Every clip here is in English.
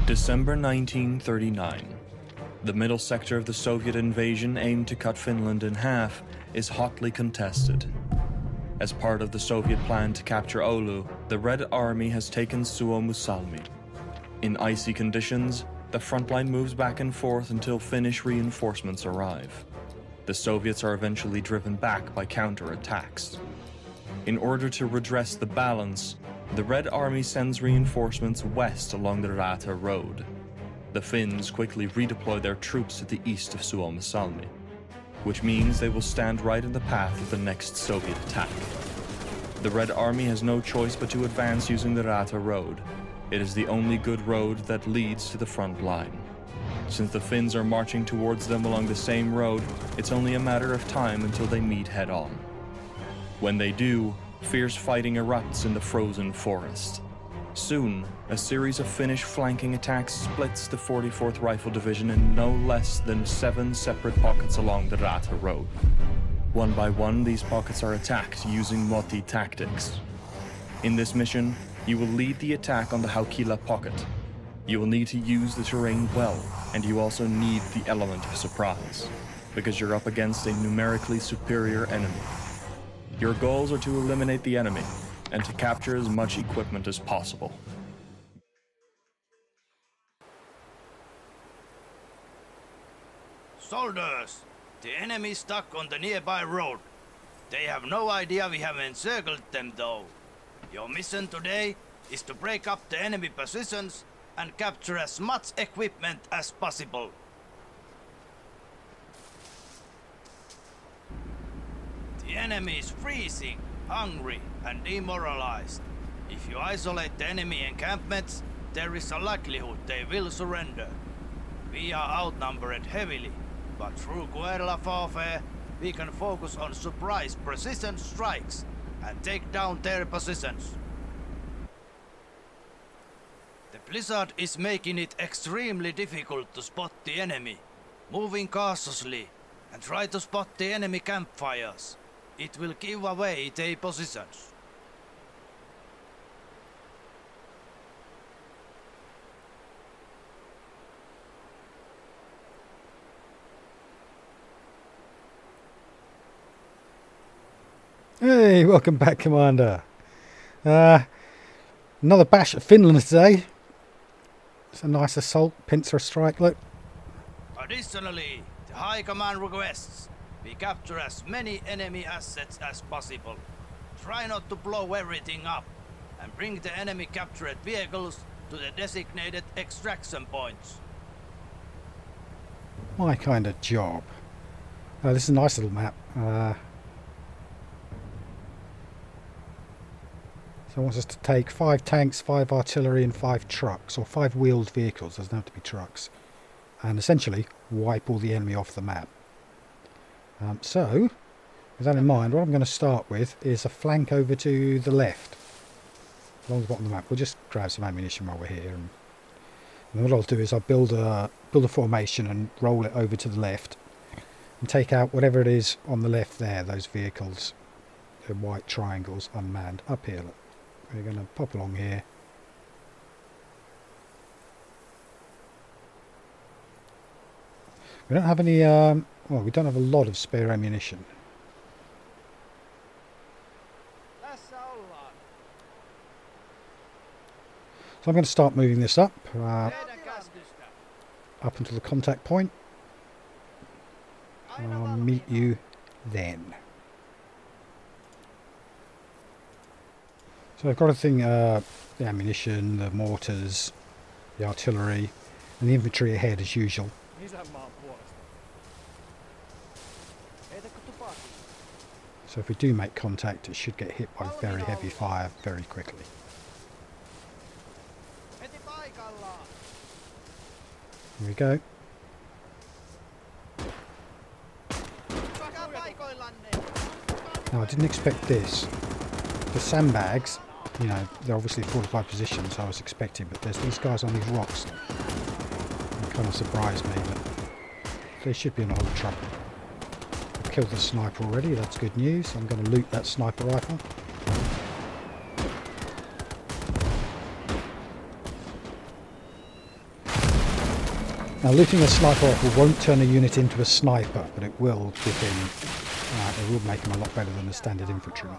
December 1939. The middle sector of the Soviet invasion aimed to cut Finland in half is hotly contested. As part of the Soviet plan to capture Oulu, the Red Army has taken Suomussalmi. In icy conditions, the front line moves back and forth until Finnish reinforcements arrive. The Soviets are eventually driven back by counterattacks. In order to redress the balance, the Red Army sends reinforcements west along the Rata road. The Finns quickly redeploy their troops to the east of Suomussalmi, which means they will stand right in the path of the next Soviet attack. The Red Army has no choice but to advance using the Rata road. It is the only good road that leads to the front line. Since the Finns are marching towards them along the same road, it's only a matter of time until they meet head-on. When they do, fierce fighting erupts in the frozen forest. Soon, a series of Finnish flanking attacks splits the 44th Rifle Division in no less than 7 separate pockets along the Rata road. One by one, these pockets are attacked using Moti tactics. In this mission, you will lead the attack on the Haukila pocket. You will need to use the terrain well, and you also need the element of surprise, because you're up against a numerically superior enemy. Your goals are to eliminate the enemy, and to capture as much equipment as possible. Soldiers! The enemy is stuck on the nearby road. They have no idea we have encircled them though. Your mission today is to break up the enemy positions and capture as much equipment as possible. The enemy is freezing, hungry and demoralized. If you isolate the enemy encampments, there is a likelihood they will surrender. We are outnumbered heavily, but through guerrilla warfare, we can focus on surprise precision strikes and take down their positions. The blizzard is making it extremely difficult to spot the enemy. Moving cautiously and try to spot the enemy campfires. It will give away their positions. Hey, welcome back, Commander. Another bash at Finland today. It's a nice assault, pincer strike, look. Additionally, the High Command requests we capture as many enemy assets as possible. Try not to blow everything up, and bring the enemy captured vehicles to the designated extraction points. My kind of job. This is a nice little map. So it wants us to take 5 tanks, 5 artillery and 5 trucks, or 5 wheeled vehicles, doesn't have to be trucks, and essentially wipe all the enemy off the map. So, with that in mind, what I'm going to start with is a flank over to the left, along the bottom of the map. We'll just grab some ammunition while we're here, and then what I'll do is I'll build a formation and roll it over to the left, and take out whatever it is on the left there, those vehicles, the white triangles unmanned, up here, look. We're going to pop along here. We don't have any, well, we don't have a lot of spare ammunition. So I'm going to start moving this up until the contact point. I'll meet you then. So I've got everything, the ammunition, the mortars, the artillery, and the infantry ahead as usual. So if we do make contact, it should get hit by very heavy fire very quickly. Here we go. Now I didn't expect this. The sandbags, you know, they're obviously fortified positions, I was expecting, but there's these guys on these rocks that kind of surprised me, but they should be in a lot of trouble. I've killed the sniper already, that's good news. I'm going to loot that sniper rifle. Now looting a sniper rifle won't turn a unit into a sniper, but it will give him, it will make him a lot better than a standard infantryman.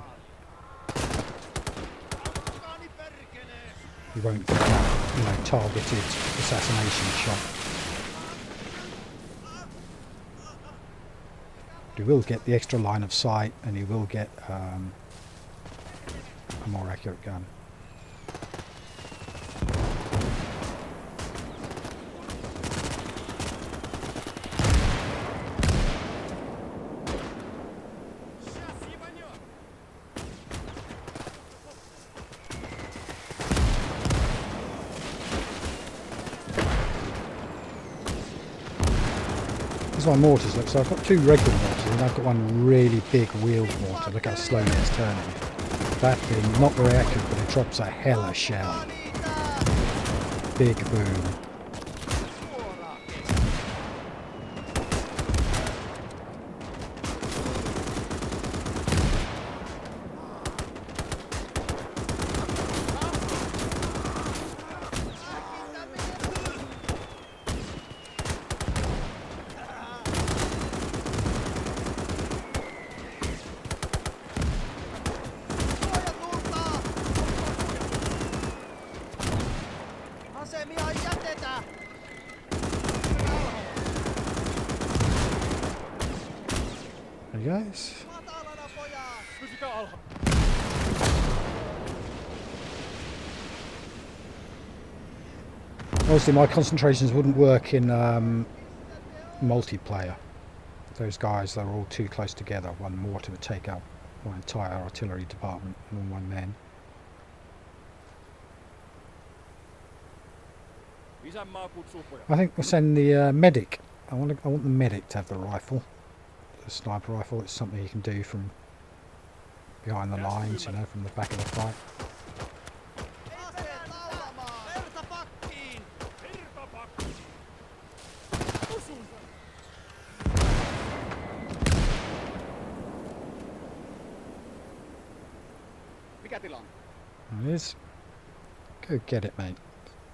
He won't get that, you know, targeted assassination shot. He will get the extra line of sight, and he will get a more accurate gun. My mortars look, so I've got two regular mortars and I've got one really big wheeled mortar. Look how slowly it's turning. That thing, not very accurate, but it drops a hella shell. Big boom. There you guys. Obviously my concentrations wouldn't work in multiplayer. Those guys, they're all too close together. One mortar would take out my entire artillery department and all my men. I think we'll send the medic. I want the medic to have the rifle. The sniper rifle. It's something you can do from behind the lines, you know, from the back of the fight. There it is. Go get it, mate.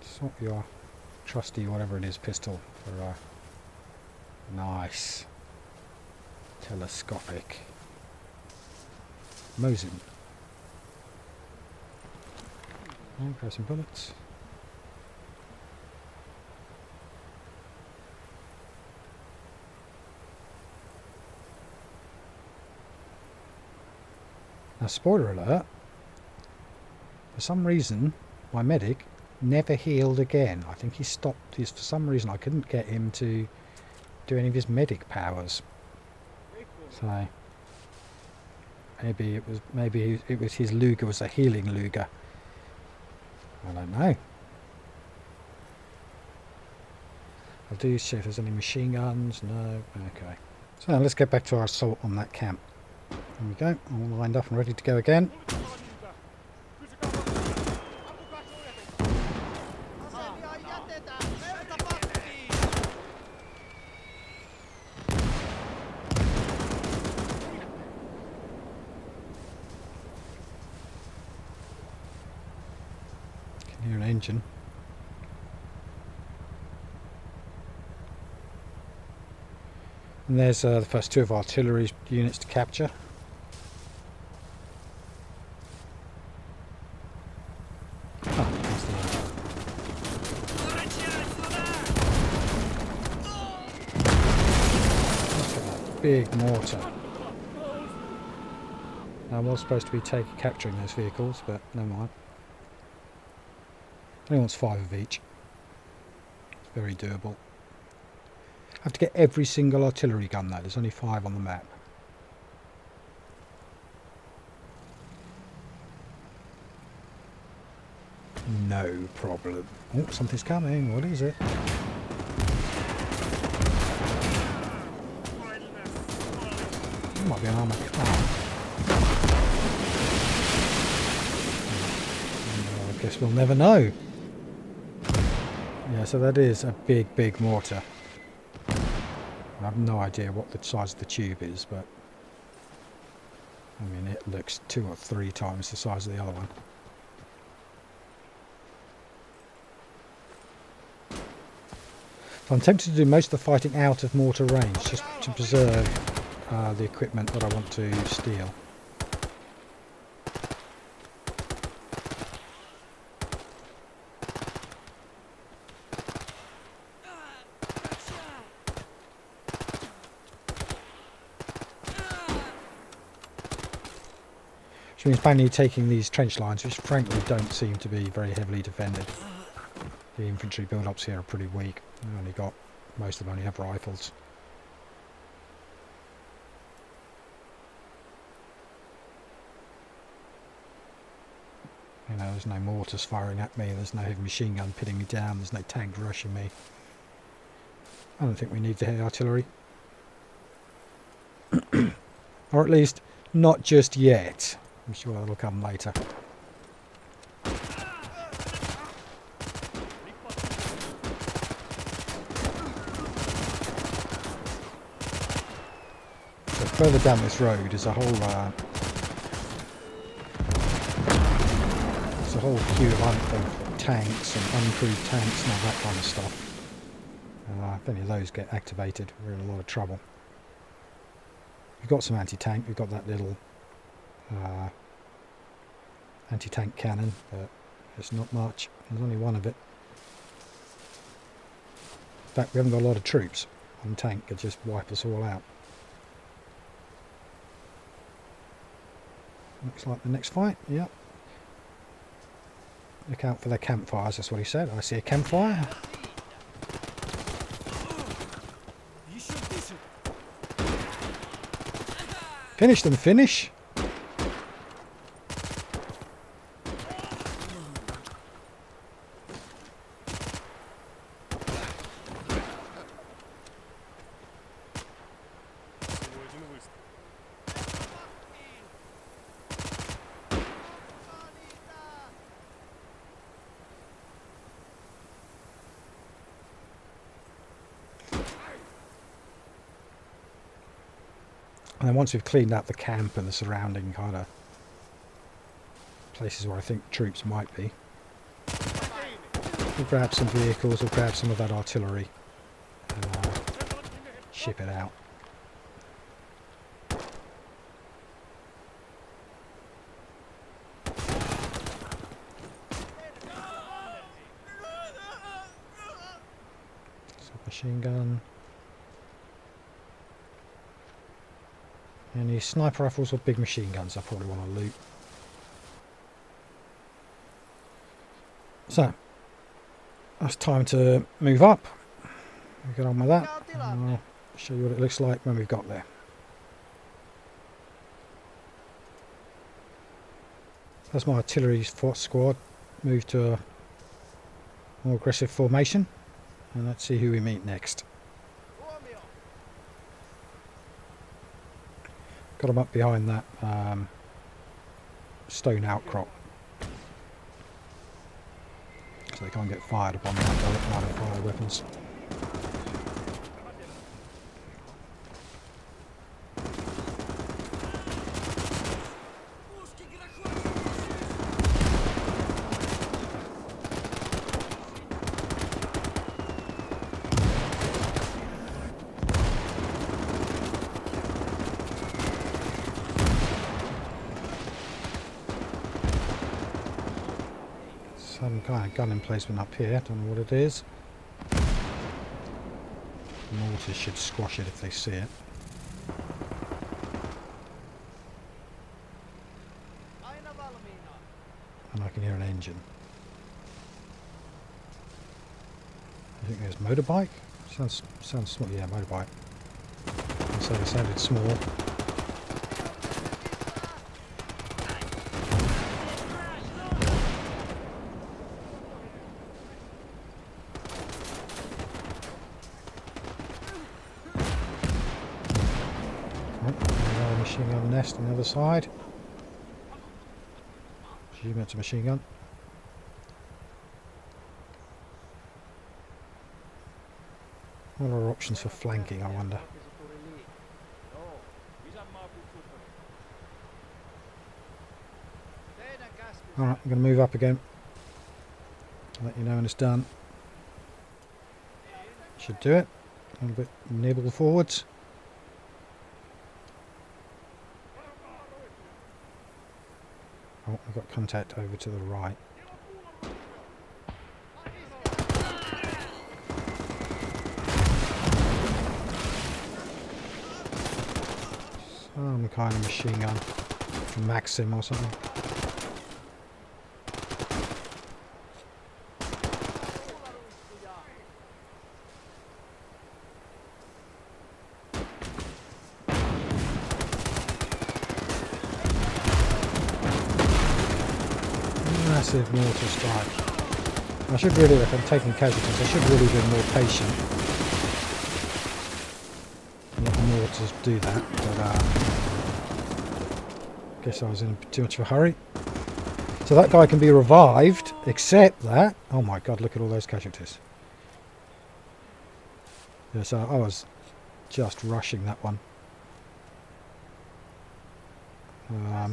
Swap your trusty whatever it is pistol for nice telescopic Mosin. And grab some bullets. Now, spoiler alert, for some reason my medic never healed again. I think he stopped his, for some reason I couldn't get him to do any of his medic powers. So maybe it was his Luger was a healing Luger. I don't know. I'll do see if there's any machine guns. No. Okay. So let's get back to our assault on that camp. There we go. All lined up and ready to go again. Can hear an engine. And there's the first two of our artillery units to capture. Oh, there's the engine. Look at that big mortar. Now, I was supposed to be capturing those vehicles, but never mind. Only wants 5 of each. It's very doable. I have to get every single artillery gun though. There's only 5 on the map. No problem. Oh, something's coming. What is it? It might be an armoured car. I guess we'll never know. Yeah, so that is a big mortar. I have no idea what the size of the tube is, but I mean it looks 2 or 3 times the size of the other one. So I'm tempted to do most of the fighting out of mortar range, just to preserve the equipment that I want to steal. Which means finally taking these trench lines, which frankly don't seem to be very heavily defended. The infantry build-ups here are pretty weak. Most of them only have rifles. You know, there's no mortars firing at me, there's no heavy machine gun pitting me down, there's no tank rushing me. I don't think we need the heavy artillery. Or at least, not just yet. I'm sure that'll come later. So further down this road is a whole queue of tanks and uncrewed tanks and all that kind of stuff. If any of those get activated, we're in a lot of trouble. We've got some anti-tank, we've got that little anti-tank cannon, but it's not much. There's only one of it. In fact, we haven't got a lot of troops. One tank could just wipe us all out. Looks like the next fight, yep. Look out for their campfires, that's what he said. I see a campfire. Finish them, finish! And then once we've cleaned out the camp and the surrounding kind of places where I think troops might be, we'll grab some vehicles, we'll grab some of that artillery and ship it out. Submachine gun. Any sniper rifles or big machine guns I probably want to loot. So, that's time to move up. We'll get on with that. And I'll show you what it looks like when we've got there. That's my artillery squad. Move to a more aggressive formation. And let's see who we meet next. Got them up behind that stone outcrop, so they can't get fired upon by direct line of fire weapons. Some kind of gun emplacement up here, don't know what it is. The mortars should squash it if they see it. And I can hear an engine. I think there's motorbike? Sounds small, yeah, motorbike. So it sounded small. Machine gun nest on the other side. Assume it's a machine gun. What are our options for flanking, I wonder? Alright, I'm going to move up again. I'll let you know when it's done. Should do it. A little bit nibble forwards. Oh, I've got contact over to the right. Some kind of machine gun. Maxim or something. Massive mortar strike. I should really, if I'm taking casualties, I should really be more patient. Let the mortars do that, but guess I was in too much of a hurry. So that guy can be revived, except that, oh my god, look at all those casualties. Yeah, so I was just rushing that one. A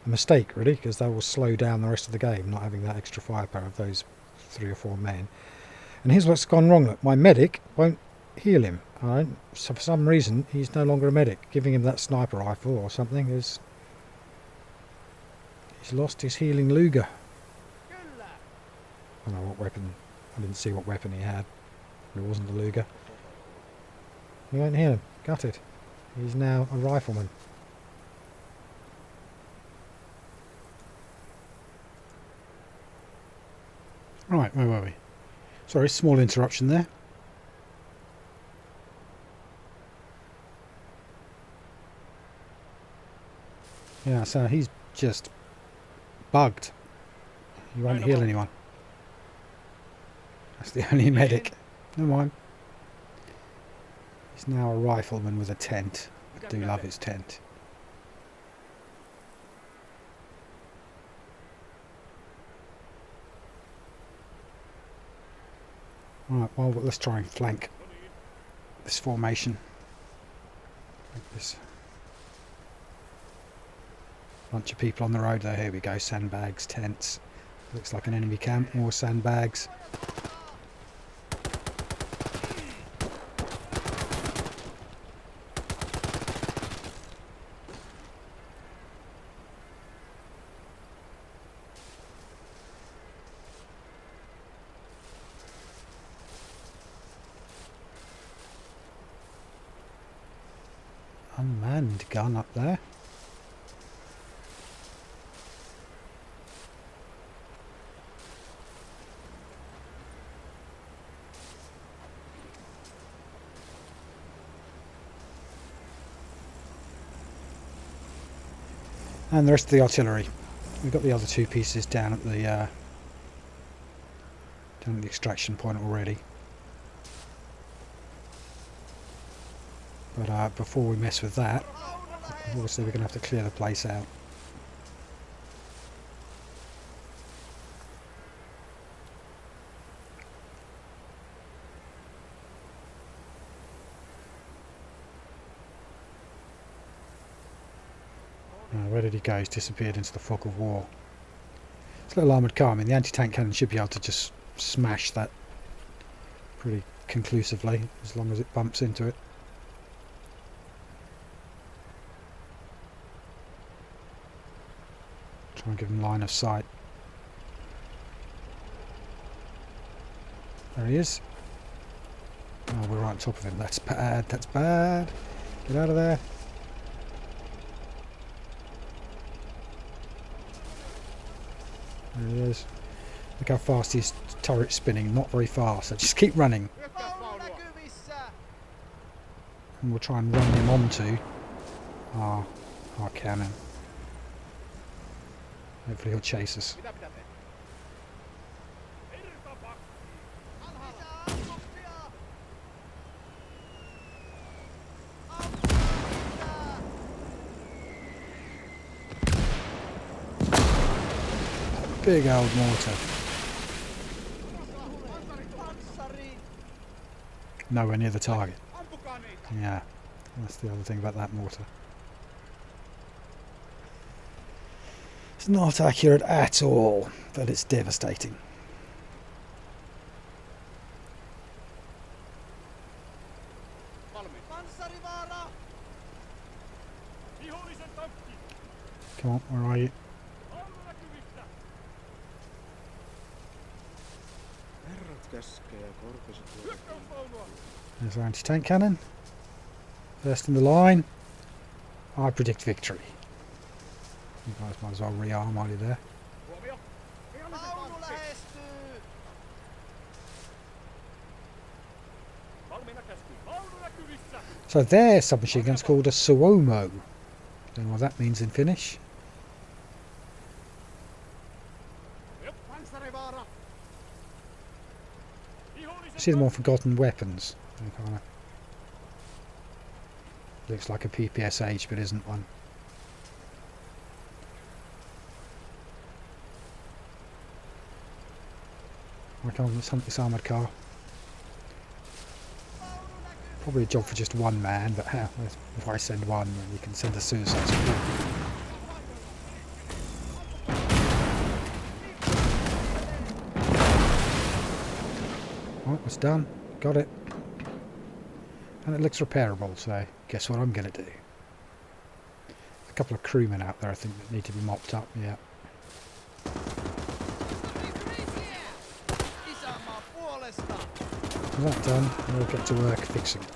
mistake really, because that will slow down the rest of the game, not having that extra firepower of those 3 or 4 men. And here's what's gone wrong. Look, my medic won't heal him. Alright, so for some reason he's no longer a medic. Giving him that sniper rifle or something is, he's lost his healing Luger. I don't know what weapon, I didn't see what weapon he had. It wasn't the Luger. He won't heal him. Gutted. He's now a rifleman. Right, where were we? Sorry, small interruption there. Yeah, so he's just bugged. He won't heal anyone. That's the only medic. Never mind. He's now a rifleman with a tent. I do love his tent. Right, well, let's try and flank this formation. Like this. Bunch of people on the road there. Here we go. Sandbags, tents. Looks like an enemy camp. More sandbags. Unmanned gun up there. And the rest of the artillery. We've got the other 2 pieces down at the extraction point already. But before we mess with that, obviously we're going to have to clear the place out. Where did he go? He's disappeared into the fog of war. It's a little armoured car. I mean, the anti-tank cannon should be able to just smash that pretty conclusively, as long as it bumps into it. Try and give him line of sight. There he is. Oh, we're right on top of him. That's bad. That's bad. Get out of there. There he is. Look how fast his turret's spinning. Not very fast. So just keep running. And we'll try and run him onto our cannon. Hopefully he'll chase us. Big old mortar. Nowhere near the target. Yeah, that's the other thing about that mortar. It's not accurate at all, but it's devastating. Come on, where are you? There's our anti-tank cannon. First in the line. I predict victory. You guys might as well rearm while you're there. Vaunu lähestyy! So their submachine gun's called a Suomo. Don't know what that means in Finnish. See the more forgotten weapons. Kinda looks like a PPSH but isn't one. Come on, let's hunt this armoured car. Probably a job for just one man, but if I send one, then you can send a suicide squad. Right, it's done. Got it. And it looks repairable, so guess what I'm going to do? A couple of crewmen out there, I think, that need to be mopped up, yeah. With that done, we'll get to work fixing it.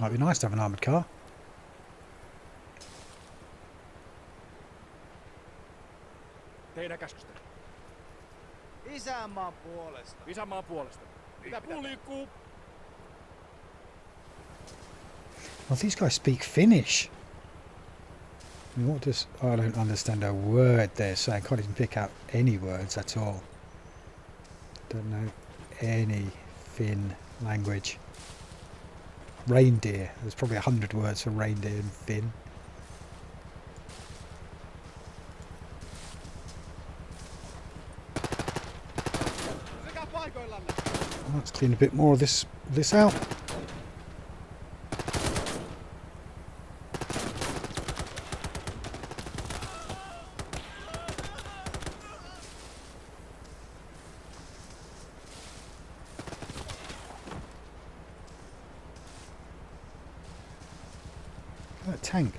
Might be nice to have an armoured car. Teidän käskystä. Isänmaan puolesta. Isänmaan puolesta. Liikkuu. Well, these guys speak Finnish. I mean, what does... Oh, I don't understand a word they're saying. Can't even pick out any words at all. Don't know any Finn language. Reindeer. There's probably 100 words for reindeer in Finn. Let's clean a bit more of this out. That tank,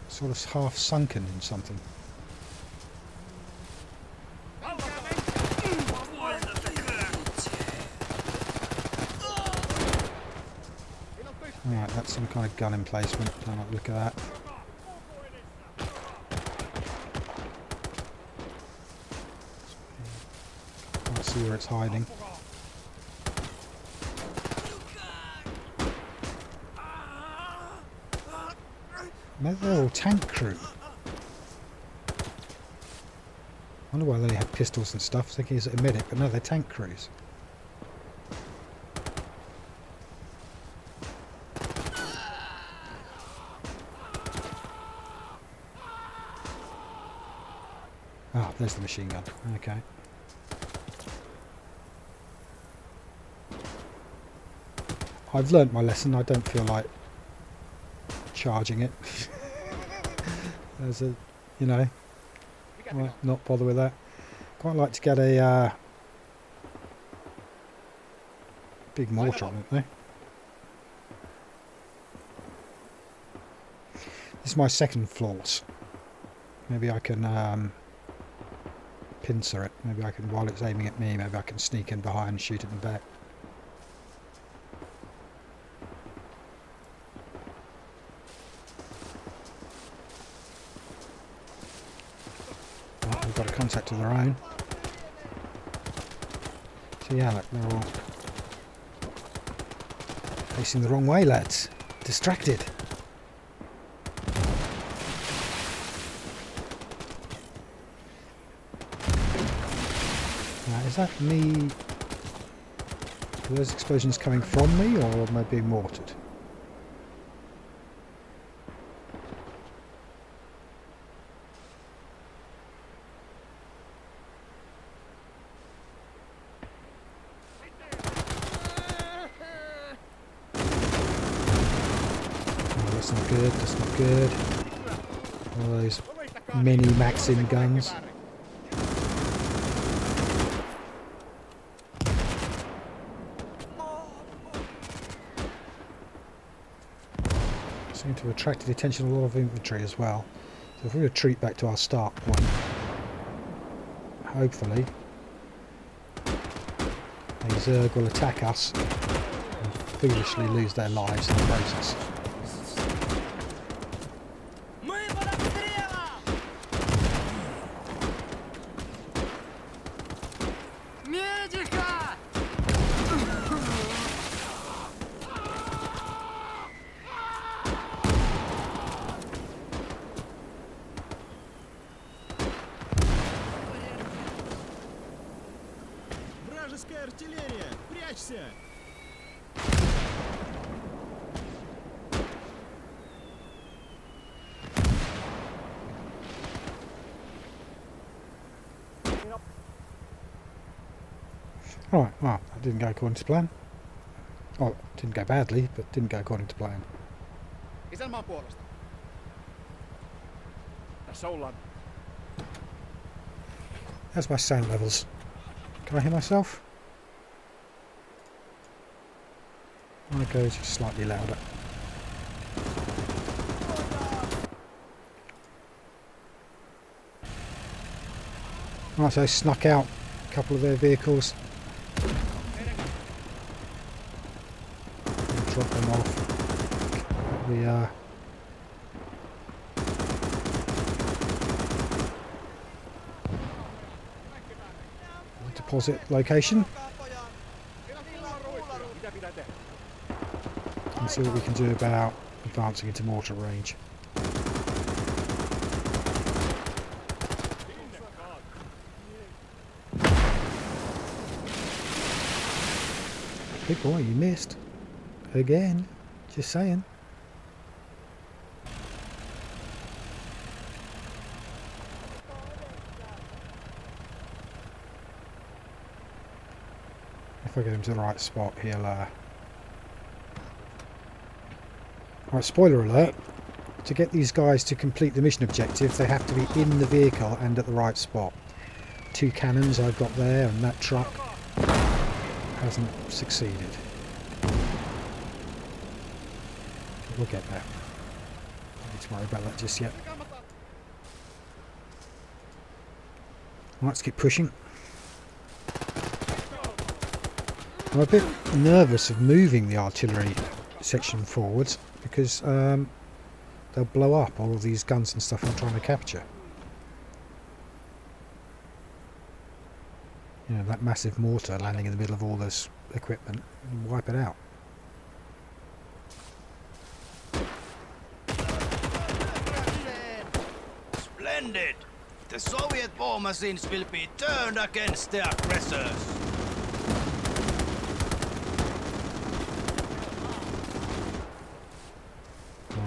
sort of half sunken in something. Alright, that's some kind of gun emplacement. Don't like the look of that. Can't see where it's hiding. Maybe they're all tank crew. I wonder why they only had pistols and stuff. Thinking he's a medic, but no, they're tank crews. Ah, there's the machine gun. Okay. I've learnt my lesson. I don't feel like charging it. There's a, you know, might not bother with that. Quite like to get a big mortar on it though. This is my second floors. Maybe I can pincer it. Maybe I can, while it's aiming at me, maybe I can sneak in behind and shoot it in the back. We've got a contact of their own. So yeah, look, they're all facing the wrong way, lads. Distracted. Is that me? Are those explosions coming from me, or am I being mortared? That's not good, that's not good. All those mini Maxim guns. to attract the attention of a lot of infantry as well. So if we retreat back to our start point, hopefully a Zerg will attack us and foolishly lose their lives in the process. Вражеская артиллерия! Прячься! Alright, well, that didn't go according to plan. Oh, it didn't go badly, but didn't go according to plan. Isänmaan puolesta. Tässä ollaan. How's my sound levels? Can I hear myself? I go just slightly louder. Right, so I snuck out a couple of their vehicles. Drop them off. The deposit location and see what we can do about advancing into mortar range. Big boy, you missed. Again. Just saying. If I get him to the right spot, he'll Right, spoiler alert. To get these guys to complete the mission objective, they have to be in the vehicle and at the right spot. 2 cannons I've got there, and that truck hasn't succeeded. We'll get there. Don't need to worry about that just yet. Let's keep pushing. I'm a bit nervous of moving the artillery section forwards because they'll blow up all of these guns and stuff I'm trying to capture. You know, that massive mortar landing in the middle of all this equipment and wipe it out. Splendid! The Soviet war machines will be turned against the aggressors.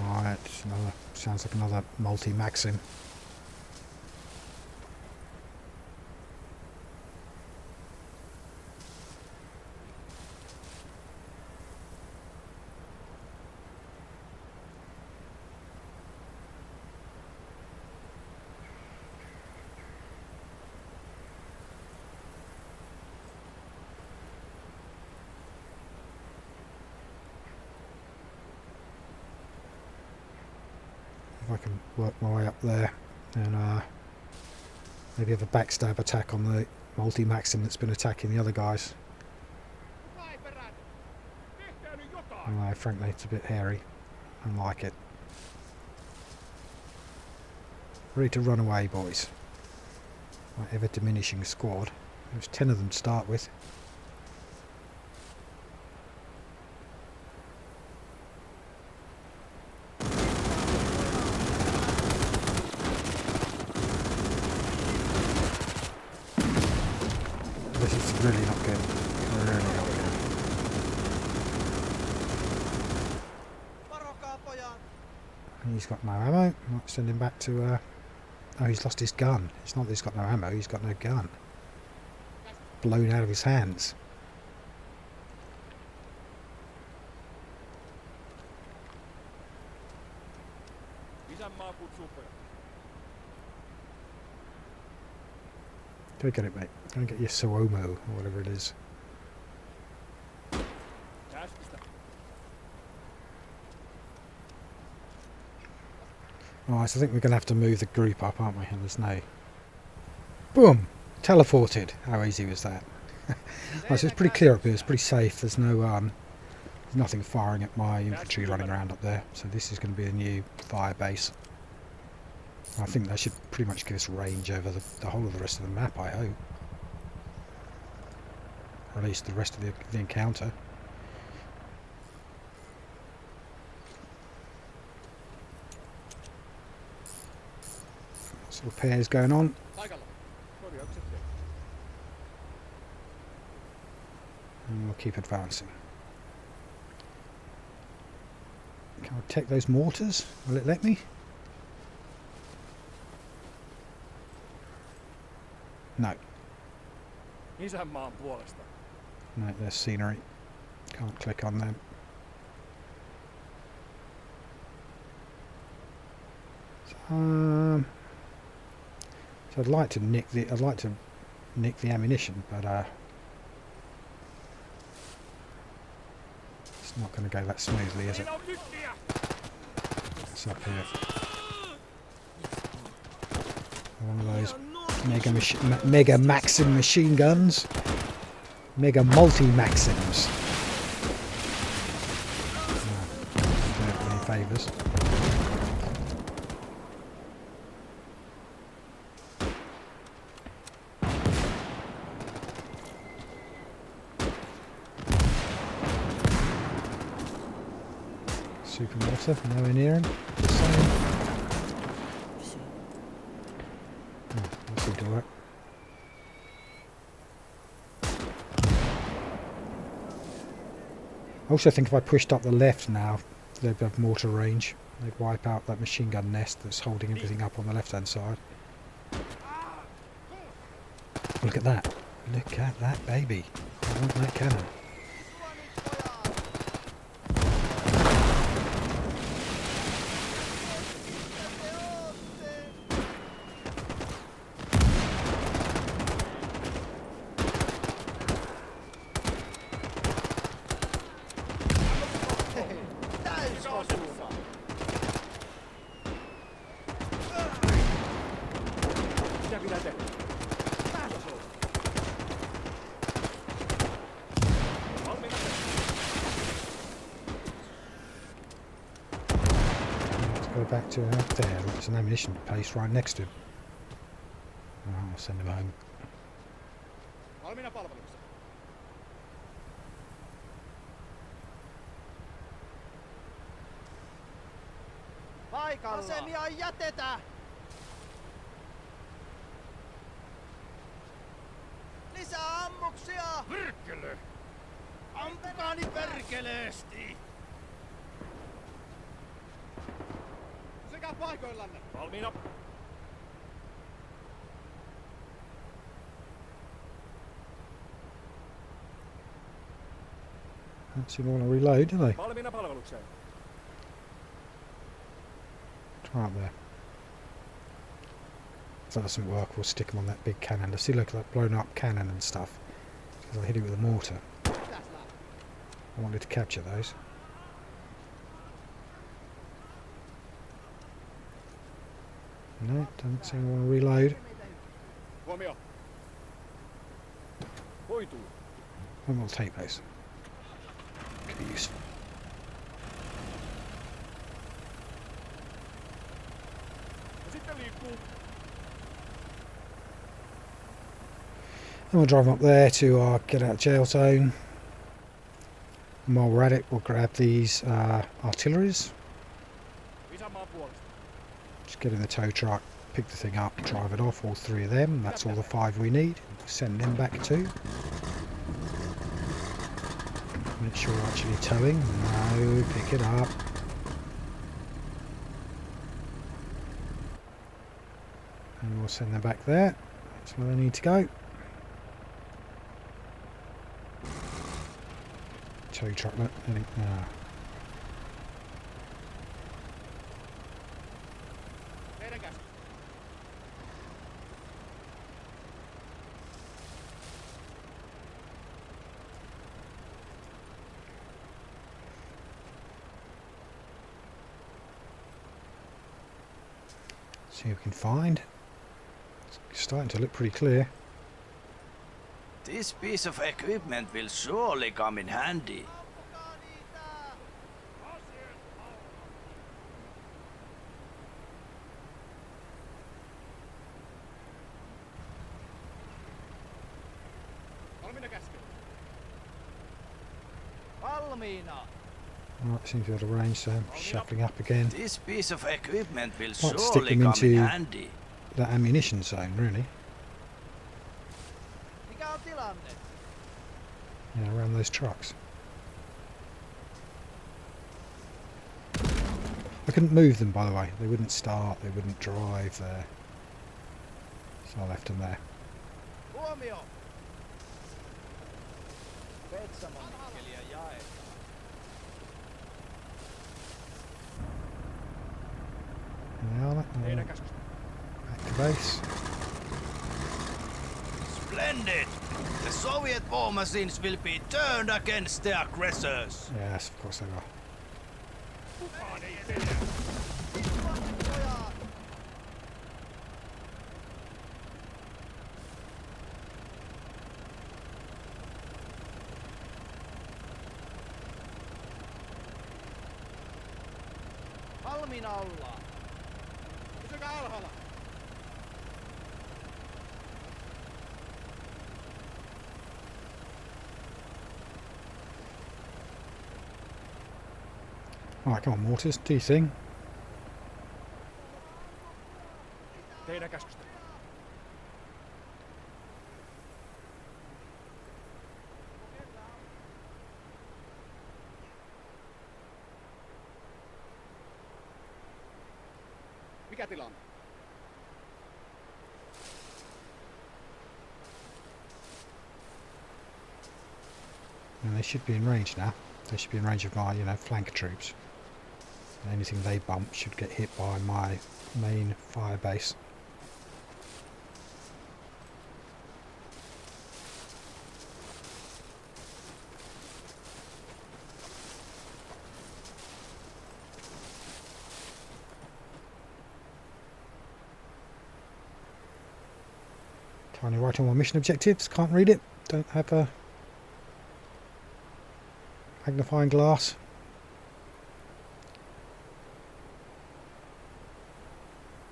Alright, sounds like another multi-maxim. If I can work my way up there and maybe have a backstab attack on the multi-maxim that's been attacking the other guys. Frankly, it's a bit hairy. I don't like it. Ready to run away, boys. My ever-diminishing squad. There's 10 of them to start with. This is really not good. Really not good. And he's got no ammo. Might send him back to... Oh, he's lost his gun. It's not that he's got no ammo, he's got no gun. Blown out of his hands. Isänmaa kutsuu pojat. Go get it, mate. Go and get your Suomo, or whatever it is. Käskistä. Alright, so I think we're going to have to move the group up, aren't we? And there's no... Boom! Teleported! How easy was that? Oh, so it's pretty clear up here, it's pretty safe. There's no, there's nothing firing at my infantry running around up there. So this is going to be a new fire base. I think that should pretty much give us range over the whole of the rest of the map, I hope. Or at least the rest of the encounter. So repairs going on. Paikalla. Korjaukset tehty. And we'll keep advancing. Can I take those mortars? Will it let me? No. Isänmaan puolesta. No, there's scenery. Can't click on them. So I'd like to nick the ammunition, but it's not going to go that smoothly, is it? Siinä on kyttiä! It's up here. One of those mega Maxim machine guns. Mega multi-Maxims. No, don't do any favours. Superwater, nowhere near him. The same. Oh, that seemed to work. I also think if I pushed up the left now, they'd have mortar range. They'd wipe out that machine gun nest that's holding everything up on the left hand side. Look at that. Look at that baby. I want that cannon. Mitä pitää tehdä? Valmiina. Let's go back to out there. There's an ammunition place right next to him. Oh, I'll send him home. Valmiina palvelukseen. Paikalla! Asemia ei jätetä! Lisää ammuksia! Perkele! Ampukaani perkeleesti! Sekä paikoillanne! Valmiina. Don't seem to want to reload, do they? Valmiina palvelukseen. Try up there. If that doesn't work, we'll stick them on that big cannon. I see, look at that blown up cannon and stuff. Because I hit it with a mortar. I wanted to capture those. No, doesn't seem to want to reload. Huomio. Hoituu. And we'll take those. Could be useful. Ja sitten liikkuu. And we'll drive up there to our get out of jail zone. And while we're at it, we'll grab these artilleries. Isänmaan puolesta. Just get in the tow truck, pick the thing up, drive it off, all three of them. That's all the 5 we need. Send them back too. Make sure we're actually towing. No, pick it up. And we'll send them back there. That's where they need to go. Tow truck, look. Teidän käsi. See what we can find. It's starting to look pretty clear. This piece of equipment will surely come in handy. Valmiina käskellä. Valmiina. Right, seems to be able to range, so I'm shuffling up again. This piece of equipment will Might stick surely them come in into handy. that ammunition zone, really. Mikä on tilanne? Yeah, around those trucks. I couldn't move them, by the way. They wouldn't start, they wouldn't drive there. So I left them there. Huomio! Petsamonikkeliä jaetaan. Now, Teidän käskystä. back to base. Splendid! The Soviet war machines will be turned against the aggressors. Yes, of course they are. Kukaan ei tiedä. Valmiina ollaan. Pysykää alhaalla. Alright, come on, Mortars, do your thing. Teidän käskystä. Mikä tilanne? And they should be in range now. They should be in range of my, flank troops. And anything they bump should get hit by my main fire base. Tiny write on my mission objectives, can't read it, don't have a magnifying glass.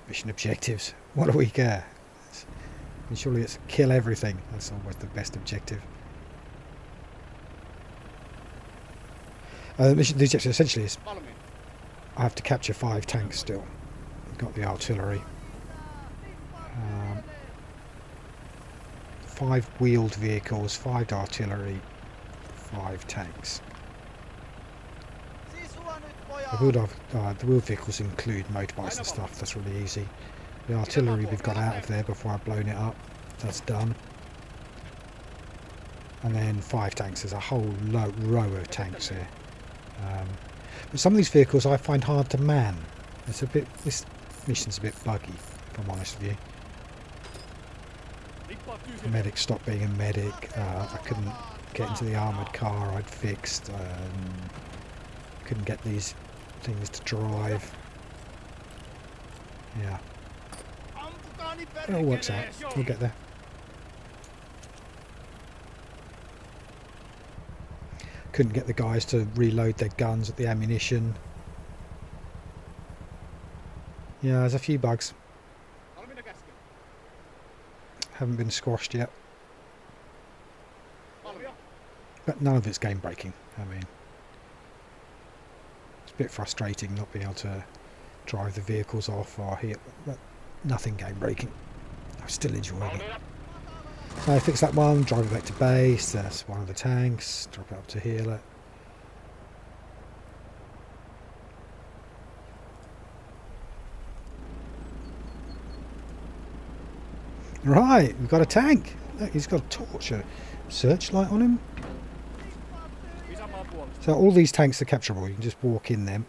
Mission objectives, what do we care? Surely it's kill everything, that's always the best objective. The objective essentially is Valmiina. I have to capture 5 tanks still. I've got the artillery. 5 wheeled vehicles, 5 artillery, 5 tanks. The wheeled vehicles include motorbikes and stuff, that's really easy. The artillery we've got out of there before I've blown it up, that's done. And then 5 tanks, there's a whole row of tanks here. But some of these vehicles I find hard to man. This mission's a bit buggy, if I'm honest with you. Lippaa The tyhjänä. medic stopped being a medic. I couldn't get into the armoured car I'd fixed. Couldn't get these things to drive. Yeah, Ampukaa niin it all works out. perkele! We'll get there. Couldn't get the guys to reload their guns at the ammunition. Yeah, there's a few bugs. Valmiina käskellä. Haven't been squashed yet. Valmiina. But none of it's game breaking. I mean, it's a bit frustrating not being able to drive the vehicles off or hit, but nothing game breaking. I'm still enjoying it. I fix that one, drive it back to base. That's one of the tanks. Drop it up to heal it. Right, we've got a tank. Look, he's got a torch, a searchlight on him. Isänmaan puolesta. So all these tanks are capturable. You can just walk in them.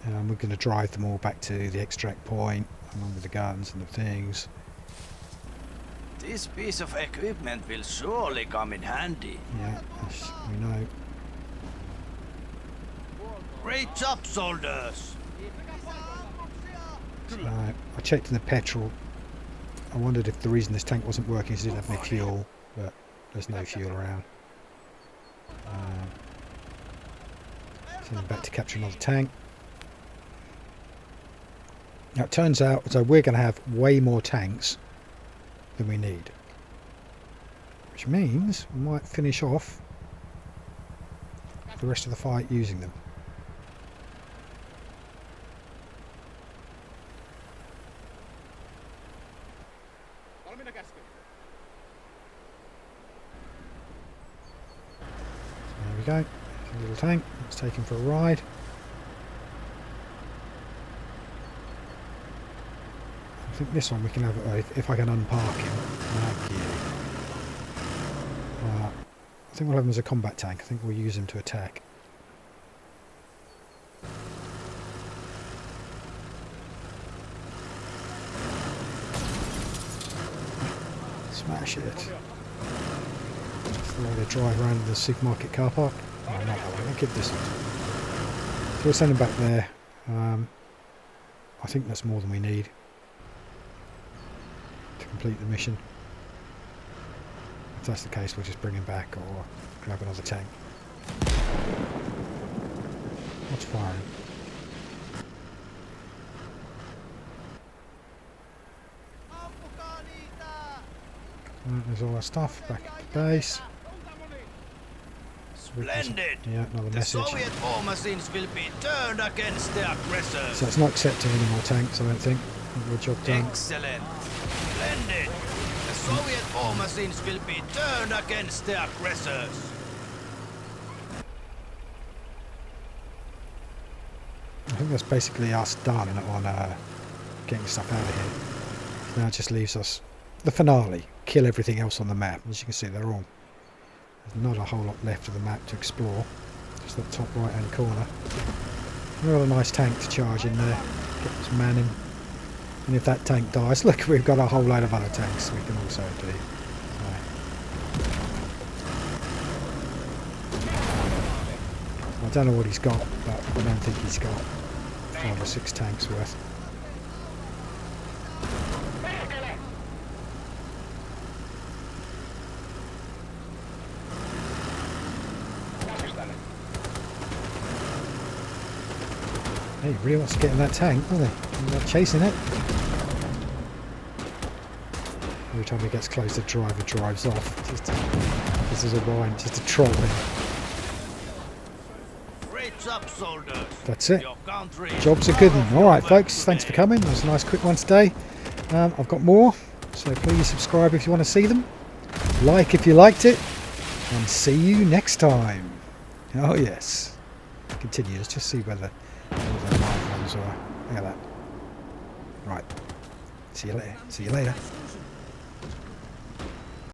We're going to drive them all back to the extract point, along with the guns and the things. This piece of equipment will surely come in handy. Yeah, yes, we know. Great job, soldiers! I checked in the petrol. I wondered if the reason this tank wasn't working is it didn't have any fuel, but there's no fuel around. Sending back to capture another tank. Now it turns out so we're going to have way more tanks than we need, which means we might finish off the rest of the fight using them. Valmiina käskellä. There we go. A little tank. Let's take him for a ride. I think this one we can have if I can unpark him. I think we'll have him as a combat tank. I think we'll use him to attack. Smash it. That's the way they drive around the supermarket car park. No, not that one. I'll give this one. So we'll send him back there. I think that's more than we need to complete the mission. If that's the case, we'll just bring him back or grab another tank. What's firing? There's all our stuff back at the base. Splendid! Yeah, another The message. Soviet war machines will be turned against the aggressors. So it's not accepting any more tanks, I don't think. We're job done. Excellent! Splendid! The Soviet war machines will be turned against the aggressors. I think that's basically us done on getting stuff out of here. Now it just leaves us the finale. Kill everything else on the map. As you can see, there's not a whole lot left of the map to explore. Just that top right hand corner. We've got a nice tank to charge in there. Get this man in. And if that tank dies, look, we've got a whole load of other tanks we can also do. I don't know what he's got, but I don't think he's got 5 or 6 tanks worth. Hey, he really wants to get in that tank, doesn't he? He's not chasing it. Every time he gets close, the driver drives off. This is a whine, just to troll him. Great job, soldiers. That's it. Your country. Job's a good one. Alright folks, thanks for coming. That was a nice quick one today. I've got more, so please subscribe if you want to see them. Like if you liked it. And see you next time. Oh yes. Continues, just see whether the live ones are. Look at that. Right. See you later. See you later.